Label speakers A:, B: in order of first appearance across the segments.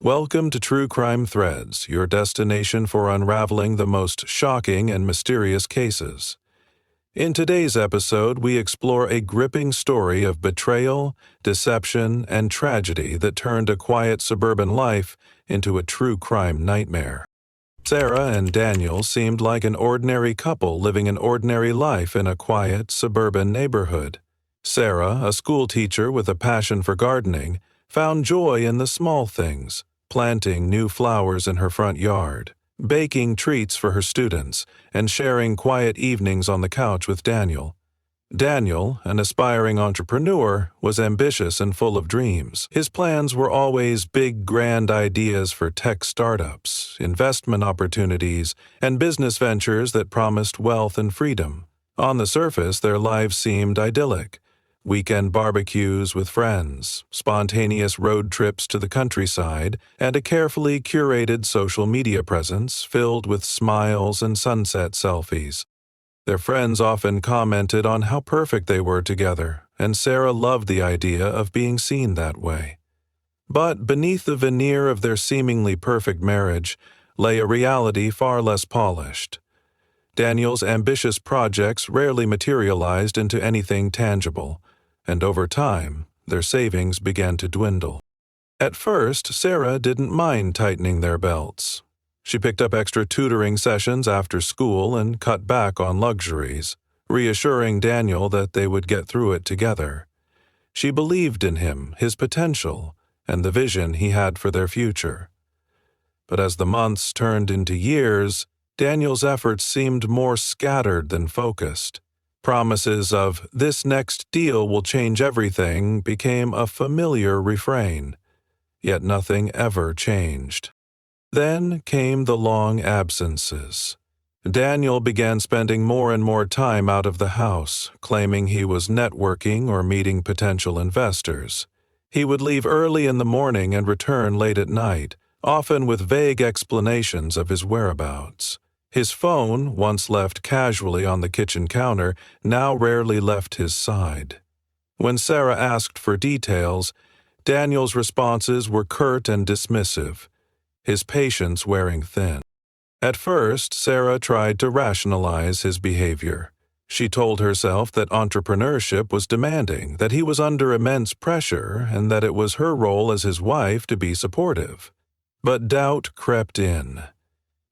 A: Welcome to True Crime Threads, your destination for unraveling the most shocking and mysterious cases. In today's episode, we explore a gripping story of betrayal, deception, and tragedy that turned a quiet suburban life into a true crime nightmare. Sarah and Daniel seemed like an ordinary couple living an ordinary life in a quiet, suburban neighborhood. Sarah, a school teacher with a passion for gardening, found joy in the small things, planting new flowers in her front yard, baking treats for her students, and sharing quiet evenings on the couch with Daniel. Daniel, an aspiring entrepreneur, was ambitious and full of dreams. His plans were always big, grand ideas for tech startups, investment opportunities, and business ventures that promised wealth and freedom. On the surface, their lives seemed idyllic. Weekend barbecues with friends, spontaneous road trips to the countryside, and a carefully curated social media presence filled with smiles and sunset selfies. Their friends often commented on how perfect they were together, and Sarah loved the idea of being seen that way. But beneath the veneer of their seemingly perfect marriage lay a reality far less polished. Daniel's ambitious projects rarely materialized into anything tangible, and over time, their savings began to dwindle. At first, Sarah didn't mind tightening their belts. She picked up extra tutoring sessions after school and cut back on luxuries, reassuring Daniel that they would get through it together. She believed in him, his potential, and the vision he had for their future. But as the months turned into years, Daniel's efforts seemed more scattered than focused. Promises of "this next deal will change everything" became a familiar refrain, yet nothing ever changed. Then came the long absences. Daniel began spending more and more time out of the house, claiming he was networking or meeting potential investors. He would leave early in the morning and return late at night, often with vague explanations of his whereabouts. His phone, once left casually on the kitchen counter, now rarely left his side. When Sarah asked for details, Daniel's responses were curt and dismissive, his patience wearing thin. At first, Sarah tried to rationalize his behavior. She told herself that entrepreneurship was demanding, that he was under immense pressure, and that it was her role as his wife to be supportive. But doubt crept in.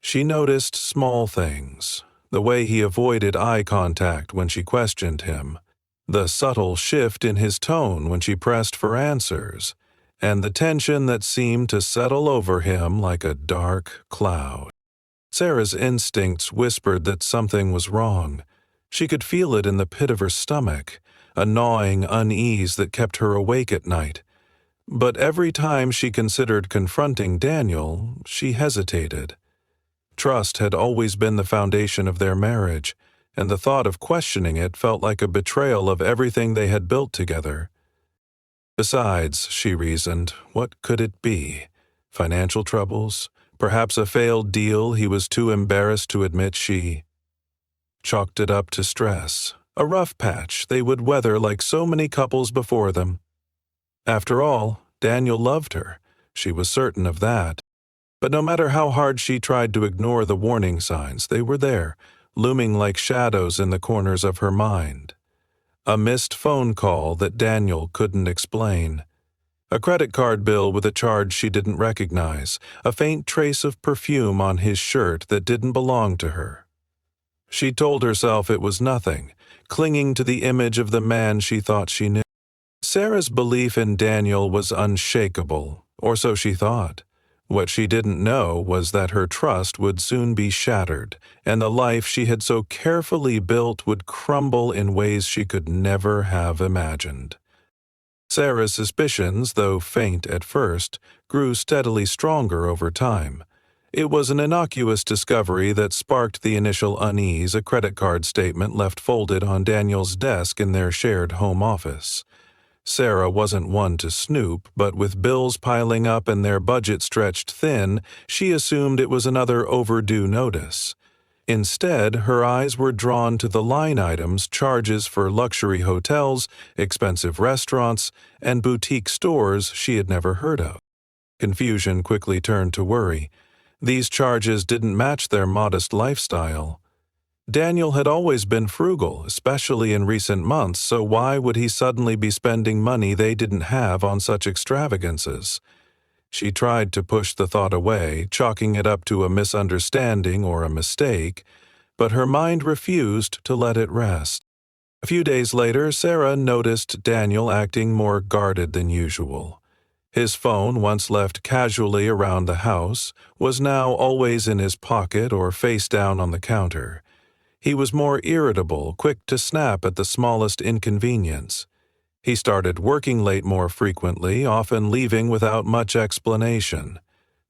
A: She noticed small things, the way he avoided eye contact when she questioned him, the subtle shift in his tone when she pressed for answers, and the tension that seemed to settle over him like a dark cloud. Sarah's instincts whispered that something was wrong. She could feel it in the pit of her stomach, a gnawing unease that kept her awake at night. But every time she considered confronting Daniel, she hesitated. Trust had always been the foundation of their marriage, and the thought of questioning it felt like a betrayal of everything they had built together. Besides, she reasoned, what could it be? Financial troubles? Perhaps a failed deal he was too embarrassed to admit she chalked it up to stress, a rough patch they would weather like so many couples before them. After all, Daniel loved her. She was certain of that. But no matter how hard she tried to ignore the warning signs, they were there, looming like shadows in the corners of her mind. A missed phone call that Daniel couldn't explain. A credit card bill with a charge she didn't recognize, a faint trace of perfume on his shirt that didn't belong to her. She told herself it was nothing, clinging to the image of the man she thought she knew. Sarah's belief in Daniel was unshakable, or so she thought. What she didn't know was that her trust would soon be shattered, and the life she had so carefully built would crumble in ways she could never have imagined. Sarah's suspicions, though faint at first, grew steadily stronger over time. It was an innocuous discovery that sparked the initial unease a credit card statement left folded on Daniel's desk in their shared home office. Sarah wasn't one to snoop, but with bills piling up and their budget stretched thin, she assumed it was another overdue notice. Instead, her eyes were drawn to the line items, charges for luxury hotels, expensive restaurants, and boutique stores she had never heard of. Confusion quickly turned to worry. These charges didn't match their modest lifestyle. Daniel had always been frugal, especially in recent months, so why would he suddenly be spending money they didn't have on such extravagances? She tried to push the thought away, chalking it up to a misunderstanding or a mistake, but her mind refused to let it rest. A few days later, Sarah noticed Daniel acting more guarded than usual. His phone, once left casually around the house, was now always in his pocket or face down on the counter. He was more irritable, quick to snap at the smallest inconvenience. He started working late more frequently, often leaving without much explanation.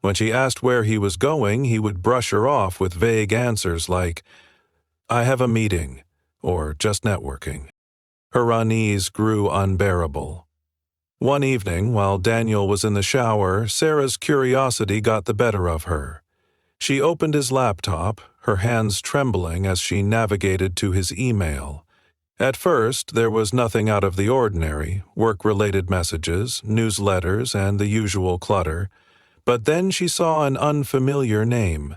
A: When she asked where he was going, he would brush her off with vague answers like, "I have a meeting," or "just networking." Her unease grew unbearable. One evening, while Daniel was in the shower, Sarah's curiosity got the better of her. She opened his laptop, her hands trembling as she navigated to his email. At first, there was nothing out of the ordinary, work-related messages, newsletters, and the usual clutter. But then she saw an unfamiliar name,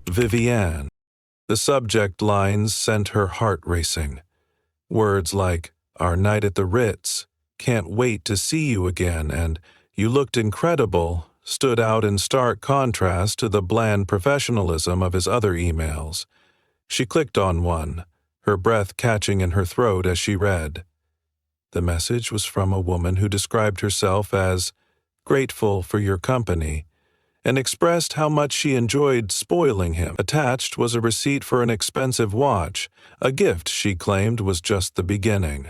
A: Vivienne. The subject lines sent her heart racing. Words like, "Our night at the Ritz," "Can't wait to see you again," and "You looked incredible," stood out in stark contrast to the bland professionalism of his other emails. She clicked on one, her breath catching in her throat as she read. The message was from a woman who described herself as grateful for your company and expressed how much she enjoyed spoiling him. Attached was a receipt for an expensive watch, a gift she claimed was just the beginning.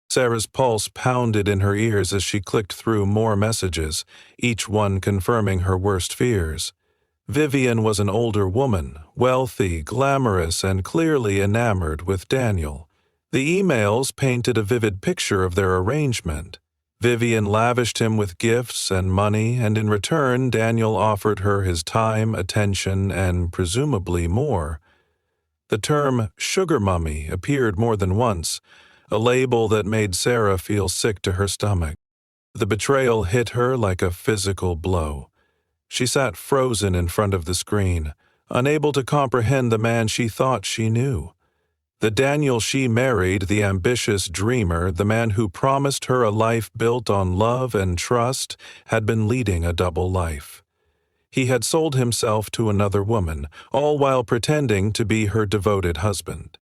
A: Sarah's pulse pounded in her ears as she clicked through more messages, each one confirming her worst fears. Vivian was an older woman, wealthy, glamorous, and clearly enamored with Daniel. The emails painted a vivid picture of their arrangement. Vivian lavished him with gifts and money, and in return Daniel offered her his time, attention, and presumably more. The term "sugar mummy" appeared more than once, a label that made Sarah feel sick to her stomach. The betrayal hit her like a physical blow. She sat frozen in front of the screen, unable to comprehend the man she thought she knew. The Daniel she married, the ambitious dreamer, the man who promised her a life built on love and trust, had been leading a double life. He had sold himself to another woman, all while pretending to be her devoted husband.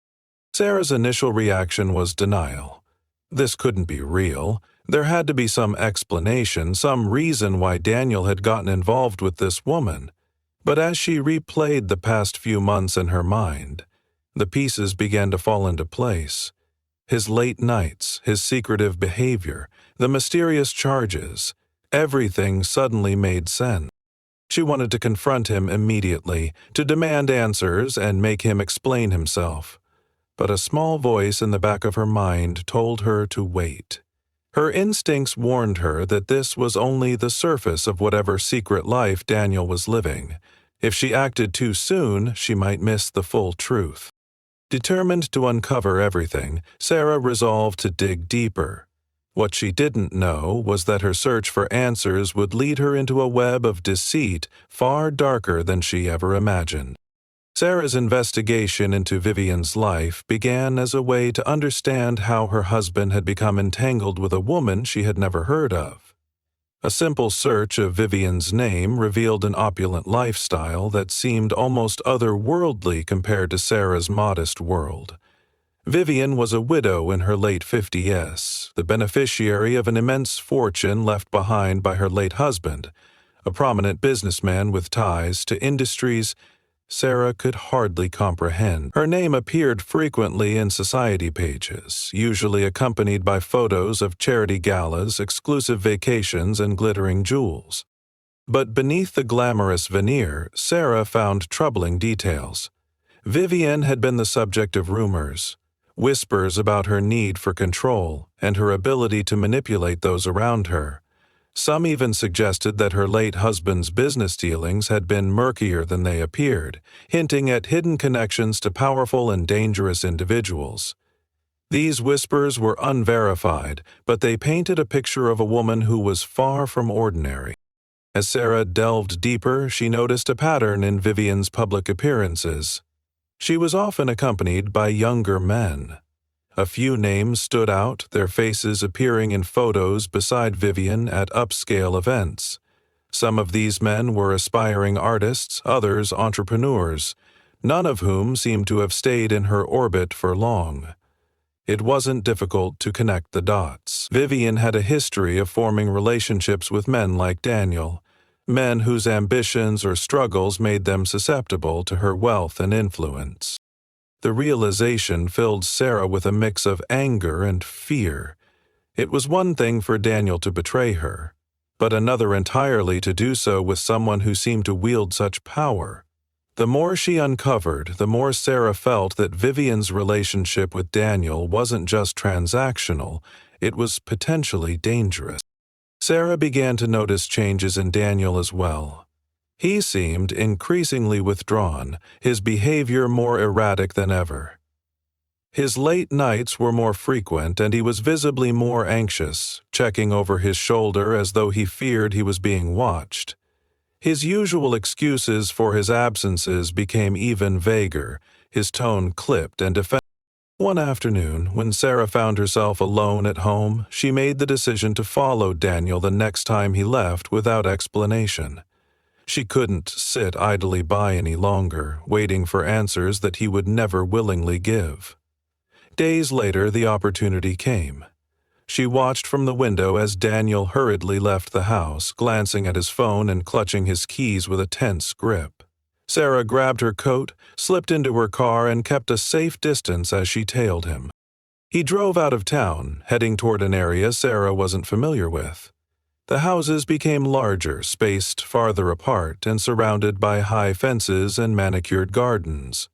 A: Sarah's initial reaction was denial. This couldn't be real. There had to be some explanation, some reason why Daniel had gotten involved with this woman. But as she replayed the past few months in her mind, the pieces began to fall into place. His late nights, his secretive behavior, the mysterious charges, everything suddenly made sense. She wanted to confront him immediately, to demand answers and make him explain himself. But a small voice in the back of her mind told her to wait. Her instincts warned her that this was only the surface of whatever secret life Daniel was living. If she acted too soon, she might miss the full truth. Determined to uncover everything, Sarah resolved to dig deeper. What she didn't know was that her search for answers would lead her into a web of deceit far darker than she ever imagined. Sarah's investigation into Vivian's life began as a way to understand how her husband had become entangled with a woman she had never heard of. A simple search of Vivian's name revealed an opulent lifestyle that seemed almost otherworldly compared to Sarah's modest world. Vivian was a widow in her late 50s, the beneficiary of an immense fortune left behind by her late husband, a prominent businessman with ties to industries Sarah could hardly comprehend. Her name appeared frequently in society pages, usually accompanied by photos of charity galas, exclusive vacations, and glittering jewels. But beneath the glamorous veneer, Sarah found troubling details. Vivian had been the subject of rumors, whispers about her need for control and her ability to manipulate those around her. Some even suggested that her late husband's business dealings had been murkier than they appeared, hinting at hidden connections to powerful and dangerous individuals. These whispers were unverified, but they painted a picture of a woman who was far from ordinary. As Sarah delved deeper, she noticed a pattern in Vivian's public appearances. She was often accompanied by younger men. A few names stood out, their faces appearing in photos beside Vivian at upscale events. Some of these men were aspiring artists, others entrepreneurs, none of whom seemed to have stayed in her orbit for long. It wasn't difficult to connect the dots. Vivian had a history of forming relationships with men like Daniel, men whose ambitions or struggles made them susceptible to her wealth and influence. The realization filled Sarah with a mix of anger and fear. It was one thing for Daniel to betray her, but another entirely to do so with someone who seemed to wield such power. The more she uncovered, the more Sarah felt that Vivian's relationship with Daniel wasn't just transactional, it was potentially dangerous. Sarah began to notice changes in Daniel as well. He seemed increasingly withdrawn, his behavior more erratic than ever. His late nights were more frequent, and he was visibly more anxious, checking over his shoulder as though he feared he was being watched. His usual excuses for his absences became even vaguer, his tone clipped and defensive. One afternoon, when Sarah found herself alone at home, she made the decision to follow Daniel the next time he left without explanation. She couldn't sit idly by any longer, waiting for answers that he would never willingly give. Days later, the opportunity came. She watched from the window as Daniel hurriedly left the house, glancing at his phone and clutching his keys with a tense grip. Sarah grabbed her coat, slipped into her car, and kept a safe distance as she tailed him. He drove out of town, heading toward an area Sarah wasn't familiar with. The houses became larger, spaced farther apart, and surrounded by high fences and manicured gardens.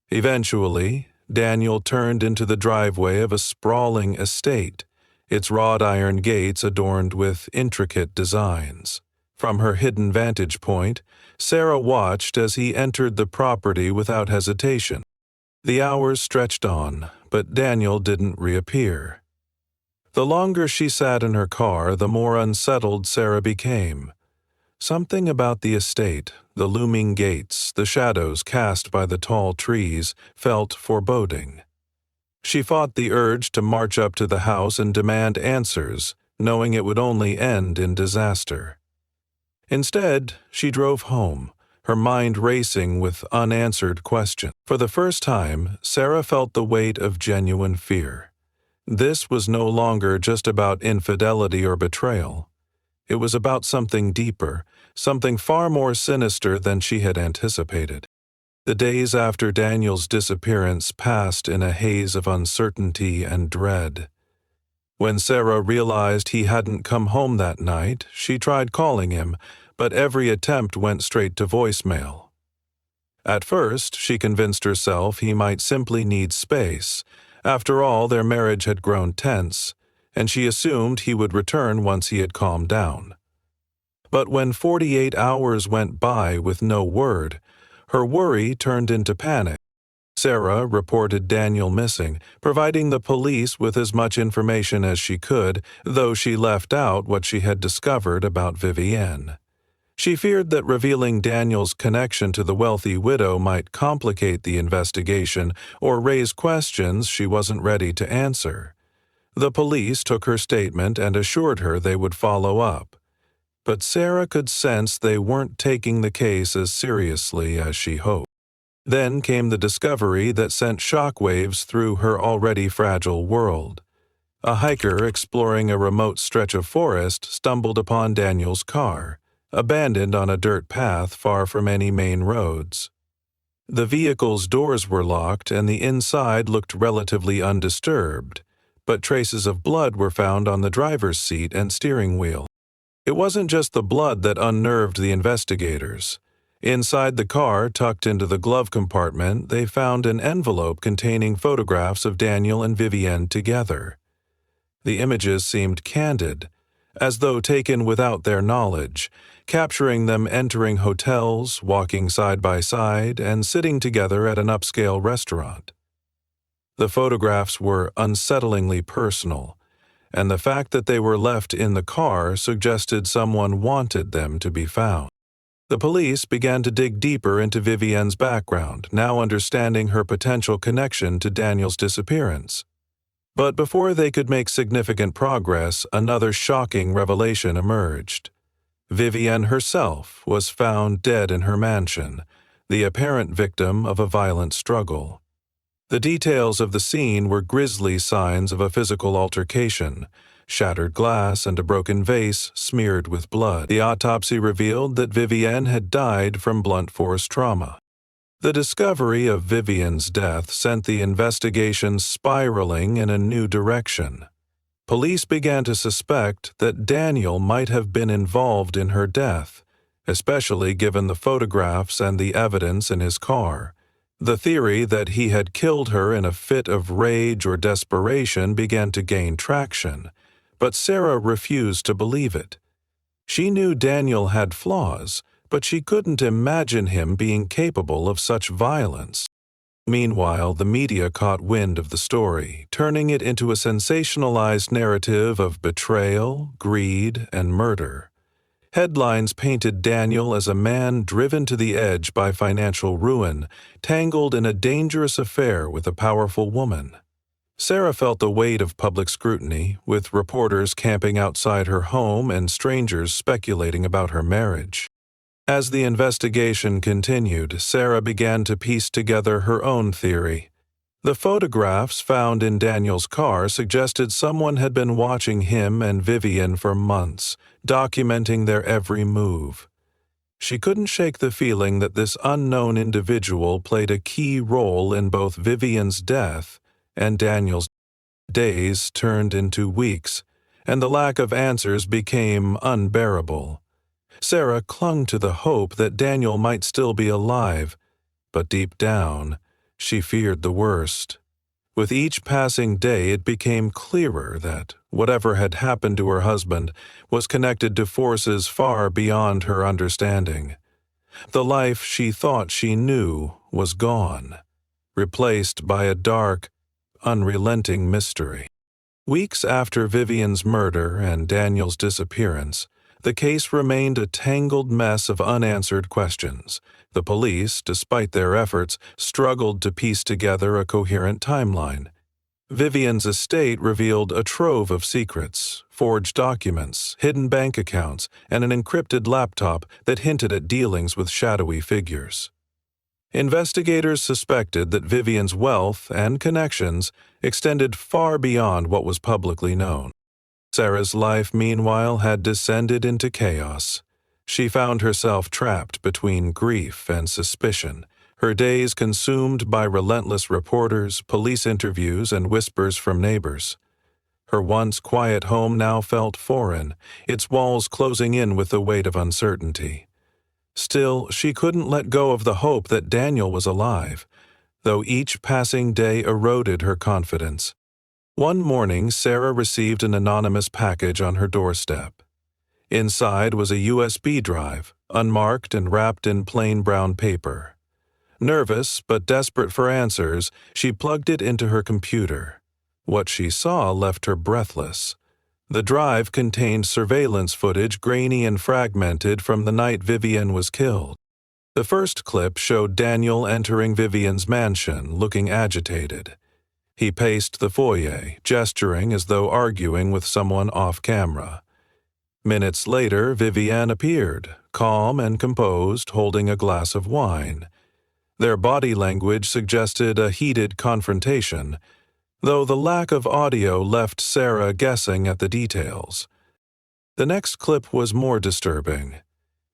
A: Eventually, Daniel turned into the driveway of a sprawling estate, its wrought iron gates adorned with intricate designs. From her hidden vantage point, Sarah watched as he entered the property without hesitation. The hours stretched on, but Daniel didn't reappear. The longer she sat in her car, the more unsettled Sarah became. Something about the estate, the looming gates, the shadows cast by the tall trees, felt foreboding. She fought the urge to march up to the house and demand answers, knowing it would only end in disaster. Instead, she drove home, her mind racing with unanswered questions. For the first time, Sarah felt the weight of genuine fear. This was no longer just about infidelity or betrayal. It was about something deeper, something far more sinister than she had anticipated. The days after Daniel's disappearance passed in a haze of uncertainty and dread. When Sarah realized he hadn't come home that night, she tried calling him, but every attempt went straight to voicemail. At first, she convinced herself he might simply need space. After all, their marriage had grown tense, and she assumed he would return once he had calmed down. But when 48 hours went by with no word, her worry turned into panic. Sarah reported Daniel missing, providing the police with as much information as she could, though she left out what she had discovered about Vivienne. She feared that revealing Daniel's connection to the wealthy widow might complicate the investigation or raise questions she wasn't ready to answer. The police took her statement and assured her they would follow up. But Sarah could sense they weren't taking the case as seriously as she hoped. Then came the discovery that sent shockwaves through her already fragile world. A hiker exploring a remote stretch of forest stumbled upon Daniel's car, abandoned on a dirt path far from any main roads. The vehicle's doors were locked and the inside looked relatively undisturbed, but traces of blood were found on the driver's seat and steering wheel. It wasn't just the blood that unnerved the investigators. Inside the car, tucked into the glove compartment, they found an envelope containing photographs of Daniel and Vivienne together. The images seemed candid, as though taken without their knowledge, capturing them entering hotels, walking side by side, and sitting together at an upscale restaurant. The photographs were unsettlingly personal, and the fact that they were left in the car suggested someone wanted them to be found. The police began to dig deeper into Vivienne's background, now understanding her potential connection to Daniel's disappearance. But before they could make significant progress, another shocking revelation emerged. Vivienne herself was found dead in her mansion, the apparent victim of a violent struggle. The details of the scene were grisly signs of a physical altercation: shattered glass and a broken vase smeared with blood. The autopsy revealed that Vivienne had died from blunt force trauma. The discovery of Vivienne's death sent the investigation spiraling in a new direction. Police began to suspect that Daniel might have been involved in her death, especially given the photographs and the evidence in his car. The theory that he had killed her in a fit of rage or desperation began to gain traction, but Sarah refused to believe it. She knew Daniel had flaws, but she couldn't imagine him being capable of such violence. Meanwhile, the media caught wind of the story, turning it into a sensationalized narrative of betrayal, greed, and murder. Headlines painted Daniel as a man driven to the edge by financial ruin, tangled in a dangerous affair with a powerful woman. Sarah felt the weight of public scrutiny, with reporters camping outside her home and strangers speculating about her marriage. As the investigation continued, Sarah began to piece together her own theory. The photographs found in Daniel's car suggested someone had been watching him and Vivienne for months, documenting their every move. She couldn't shake the feeling that this unknown individual played a key role in both Vivienne's death and Daniel's. Days turned into weeks, and the lack of answers became unbearable. Sarah clung to the hope that Daniel might still be alive, but deep down, she feared the worst. With each passing day, it became clearer that whatever had happened to her husband was connected to forces far beyond her understanding. The life she thought she knew was gone, replaced by a dark, unrelenting mystery. Weeks after Vivienne's murder and Daniel's disappearance, the case remained a tangled mess of unanswered questions. The police, despite their efforts, struggled to piece together a coherent timeline. Vivienne's estate revealed a trove of secrets, forged documents, hidden bank accounts, and an encrypted laptop that hinted at dealings with shadowy figures. Investigators suspected that Vivienne's wealth and connections extended far beyond what was publicly known. Sarah's life, meanwhile, had descended into chaos. She found herself trapped between grief and suspicion, her days consumed by relentless reporters, police interviews, and whispers from neighbors. Her once quiet home now felt foreign, its walls closing in with the weight of uncertainty. Still, she couldn't let go of the hope that Daniel was alive, though each passing day eroded her confidence. One morning, Sarah received an anonymous package on her doorstep. Inside was a USB drive, unmarked and wrapped in plain brown paper. Nervous but desperate for answers, she plugged it into her computer. What she saw left her breathless. The drive contained surveillance footage, grainy and fragmented, from the night Vivienne was killed. The first clip showed Daniel entering Vivienne's mansion, looking agitated. He paced the foyer, gesturing as though arguing with someone off-camera. Minutes later, Vivienne appeared, calm and composed, holding a glass of wine. Their body language suggested a heated confrontation, though the lack of audio left Sarah guessing at the details. The next clip was more disturbing.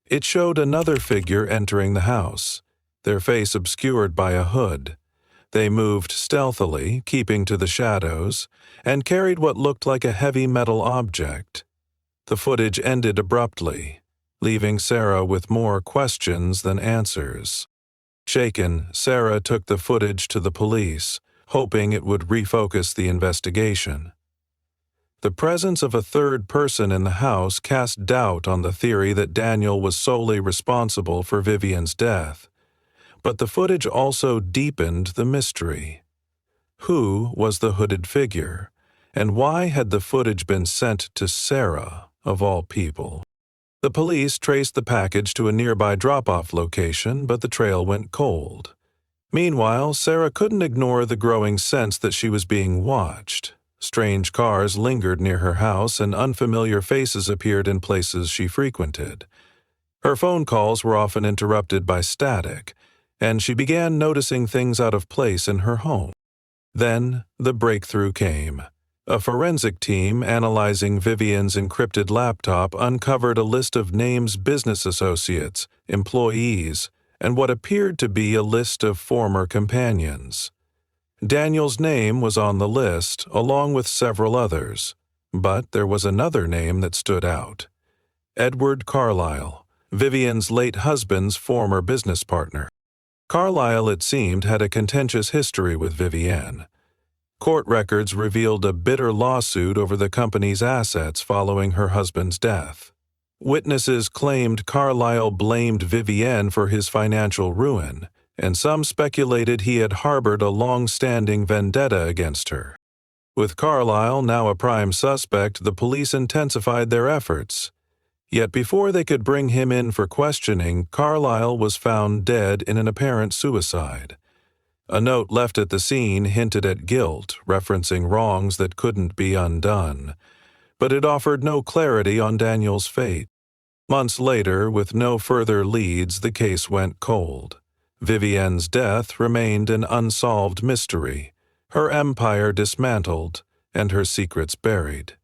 A: It showed another figure entering the house, their face obscured by a hood. They moved stealthily, keeping to the shadows, and carried what looked like a heavy metal object. The footage ended abruptly, leaving Sarah with more questions than answers. Shaken, Sarah took the footage to the police, hoping it would refocus the investigation. The presence of a third person in the house cast doubt on the theory that Daniel was solely responsible for Vivienne's death. But the footage also deepened the mystery. Who was the hooded figure, And why had the footage been sent to Sarah, of all people? The police traced the package to a nearby drop-off location, but the trail went cold. Meanwhile, Sarah couldn't ignore the growing sense that she was being watched. Strange cars lingered near her house, and unfamiliar faces appeared in places she frequented. Her phone calls were often interrupted by static, and she began noticing things out of place in her home. Then, the breakthrough came. A forensic team analyzing Vivian's encrypted laptop uncovered a list of names, business associates, employees, and what appeared to be a list of former companions. Daniel's name was on the list, along with several others, but there was another name that stood out. Edward Carlisle, Vivian's late husband's former business partner. Carlisle, it seemed, had a contentious history with Vivian. Court records revealed a bitter lawsuit over the company's assets following her husband's death. Witnesses claimed Carlisle blamed Vivian for his financial ruin, and some speculated he had harbored a long-standing vendetta against her. With Carlisle now a prime suspect, the police intensified their efforts. Yet before they could bring him in for questioning, Carlisle was found dead in an apparent suicide. A note left at the scene hinted at guilt, referencing wrongs that couldn't be undone, but it offered no clarity on Daniel's fate. Months later, with no further leads, the case went cold. Vivian's death remained an unsolved mystery, her empire dismantled, and her secrets buried.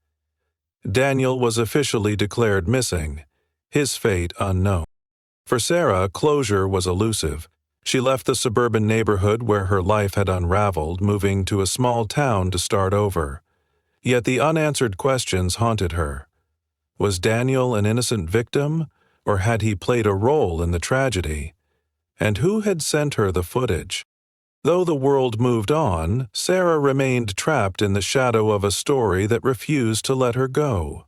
A: Daniel was officially declared missing, his fate unknown. For Sarah, closure was elusive. She left the suburban neighborhood where her life had unraveled, moving to a small town to start over. Yet the unanswered questions haunted her. Was Daniel an innocent victim, or had he played a role in the tragedy? And who had sent her the footage? Though the world moved on, Sarah remained trapped in the shadow of a story that refused to let her go.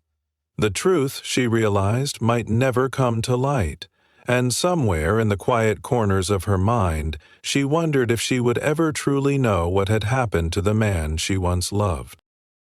A: The truth, she realized, might never come to light, and somewhere in the quiet corners of her mind, she wondered if she would ever truly know what had happened to the man she once loved.